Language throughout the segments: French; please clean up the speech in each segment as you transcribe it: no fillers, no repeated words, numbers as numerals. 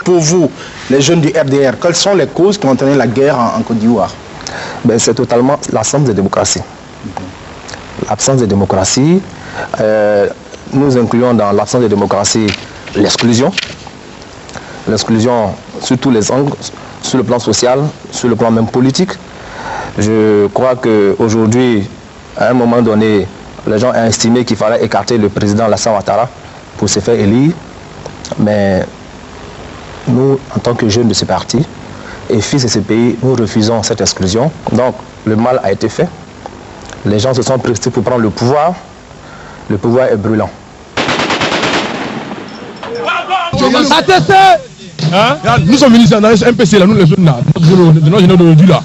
Pour vous, les jeunes du RDR, quelles sont les causes qui ont entraîné la guerre en Côte d'Ivoire? C'est totalement l'absence de démocratie. L'absence de démocratie, nous incluons dans l'absence de démocratie l'exclusion. L'exclusion sur tous les angles, sur le plan social, sur le plan même politique. Je crois qu'aujourd'hui, à un moment donné, les gens ont estimé qu'il fallait écarter le président Alassane Ouattara pour se faire élire. Mais nous, en tant que jeunes de ce parti et fils de ce pays, nous refusons cette exclusion. Donc, le mal a été fait. Les gens se sont pressés pour prendre le pouvoir. Le pouvoir est brûlant. Hein? Nous sommes ministres dans le MPC, là, nous les jeunes là, de nos généraux d'aujourd'hui là.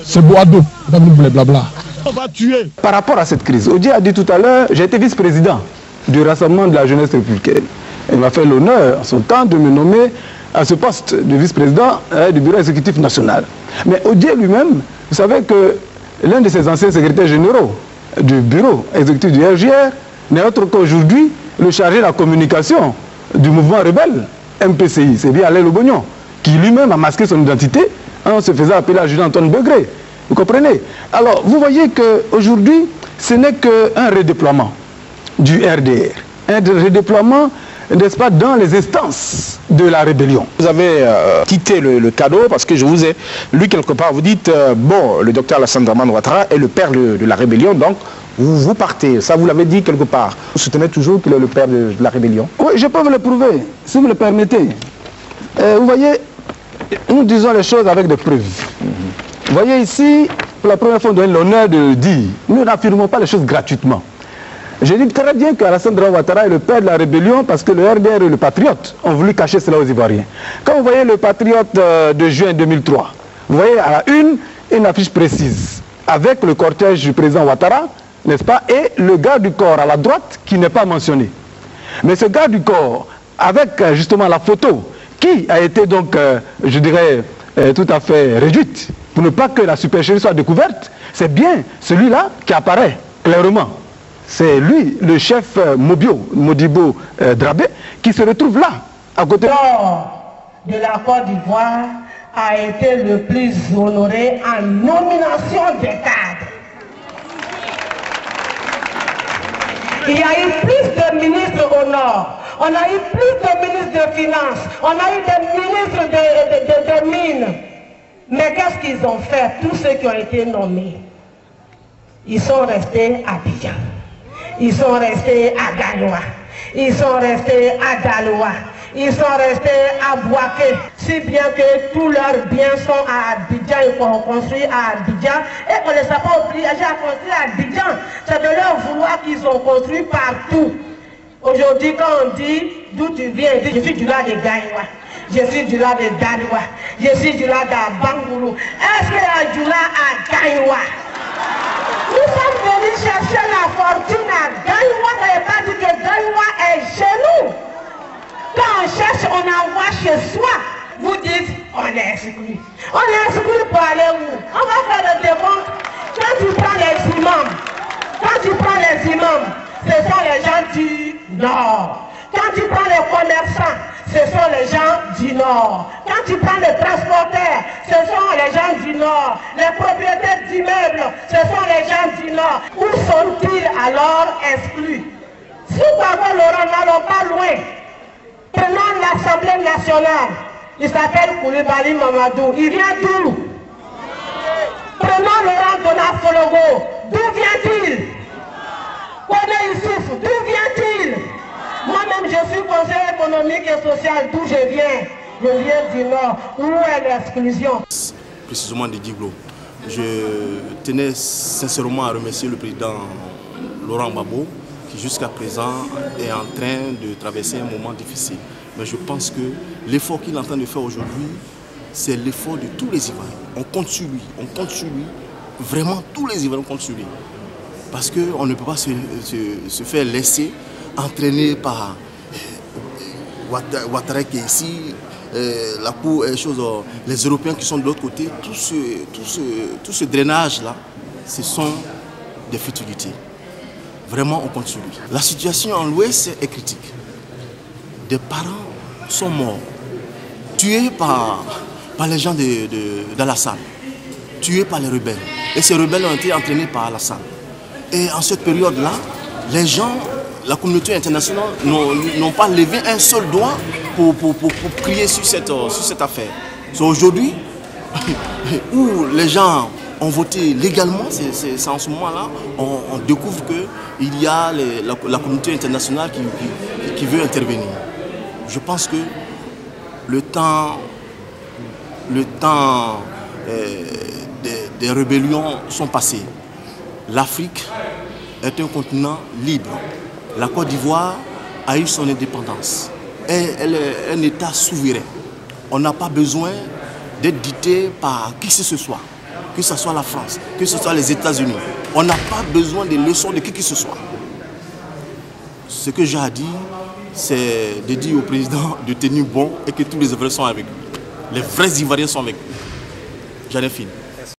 C'est Boado, blabla. On va tuer. Par rapport à cette crise, Odié a dit tout à l'heure, j'ai été vice-président du Rassemblement de la jeunesse républicaine. Il m'a fait l'honneur, en son temps, de me nommer à ce poste de vice-président du bureau exécutif national. Mais Odié lui-même, vous savez que l'un de ses anciens secrétaires généraux du bureau exécutif du RGR n'est autre qu'aujourd'hui le chargé de la communication du mouvement rebelle MPCI, c'est bien Alain Lobognon, qui lui-même a masqué son identité en se faisant appeler adjudant Antoine Begré. Vous comprenez? Alors, vous voyez qu'aujourd'hui, ce n'est qu'un redéploiement du RDR. Un redéploiement, n'est-ce pas, dans les instances de la rébellion. Vous avez quitté le cadeau parce que je vous ai lu quelque part, vous dites, bon, le docteur Alassane Dramane Ouattara est le père de la rébellion, donc vous partez. Ça, vous l'avez dit quelque part. Vous soutenez toujours qu'il est le père de la rébellion? Oui, je peux vous le prouver, si vous le permettez. Vous voyez, nous disons les choses avec des preuves. Vous voyez ici, pour la première fois, on donne l'honneur de dire, nous n'affirmons pas les choses gratuitement. Je dis très bien qu'Alassane Dramane Ouattara est le père de la rébellion parce que le RDR et le Patriote ont voulu cacher cela aux Ivoiriens. Quand vous voyez le Patriote de juin 2003, vous voyez à la une affiche précise avec le cortège du président Ouattara, n'est-ce pas, et le garde du corps à la droite qui n'est pas mentionné. Mais ce garde du corps, avec justement la photo, qui a été donc, je dirais, tout à fait réduite, pour ne pas que la supercherie soit découverte, c'est bien celui-là qui apparaît clairement. C'est lui, le chef Modibo Drabé, qui se retrouve là, à côté de la Côte d'Ivoire, a été le plus honoré en nomination des cadres. Il y a eu plus de ministres au Nord, on a eu plus de ministres de Finances, on a eu des ministres de Mines. Mais qu'est-ce qu'ils ont fait, tous ceux qui ont été nommés? Ils sont restés à Abidjan, ils sont restés à Galois, ils sont restés à Daloa, ils sont restés à Boaké, si bien que tous leurs biens sont à Abidjan, ils sont construits à Abidjan, et on ne les a pas obligés à construire à Abidjan, c'est de leur vouloir qu'ils ont construit partout. Aujourd'hui, quand on dit d'où tu viens, on dit je suis du lait de Gaïwa, je suis du lait de Daloa, je suis du lait de Bangoulou. Est-ce qu'il y a du lait à Gaïwa? Nous sommes venus chercher la fortune à Gaïwa, vous n'avez pas dit que Gaïwa est chez nous. Quand on cherche, on envoie chez soi. Vous dites, on est exclu. On est exclu pour aller où? On va faire le décompte. Quand tu prends les imams, ce sont les gens du Nord. Quand tu prends les commerçants, ce sont les gens du Nord. Quand tu prends les transporteurs, ce sont les gens du Nord. Les propriétaires d'immeubles, ce sont les gens du Nord. Où sont-ils alors exclus? Si Baba Laurent n'allons pas loin, prenons l'Assemblée nationale. Il s'appelle Koulibaly Mamadou. Il vient d'où? Prenons Laurent Donafologo. D'où vient-il? Kone Youssouf, d'où vient-il? Moi-même, je suis conseiller économique et social, d'où je viens. Je viens du Nord. Où est l'exclusion? Précisément de Diglo. Je tenais sincèrement à remercier le président Laurent Gbagbo, qui jusqu'à présent est en train de traverser un moment difficile. Mais je pense que l'effort qu'il est en train de faire aujourd'hui, c'est l'effort de tous les Ivoiriens. On compte sur lui, Vraiment, tous les Ivoiriens comptent sur lui. Parce qu'on ne peut pas se faire laisser entraîner par Ouattara qui est ici, les Européens qui sont de l'autre côté. Tout ce drainage-là, ce sont des futilités. Vraiment, on compte sur lui. La situation en l'Ouest est critique. Des parents sont morts. tué par les gens d'Alassane, tué par les rebelles. Et ces rebelles ont été entraînés par Alassane. Et en cette période-là, les gens, la communauté internationale n'ont pas levé un seul doigt pour crier sur cette affaire. C'est aujourd'hui où les gens ont voté légalement, c'est en ce moment-là, on découvre qu'il y a la communauté internationale qui veut intervenir. Je pense que le temps des rébellions sont passés. L'Afrique est un continent libre. La Côte d'Ivoire a eu son indépendance. Elle est un État souverain. On n'a pas besoin d'être dicté par qui que ce soit la France, que ce soit les États-Unis. On n'a pas besoin des leçons de qui que ce soit. Ce que j'ai à dire, c'est de dire au président de tenir bon et que tous les vrais sont avec lui. Les vrais Ivoiriens sont avec lui. J'en ai fini.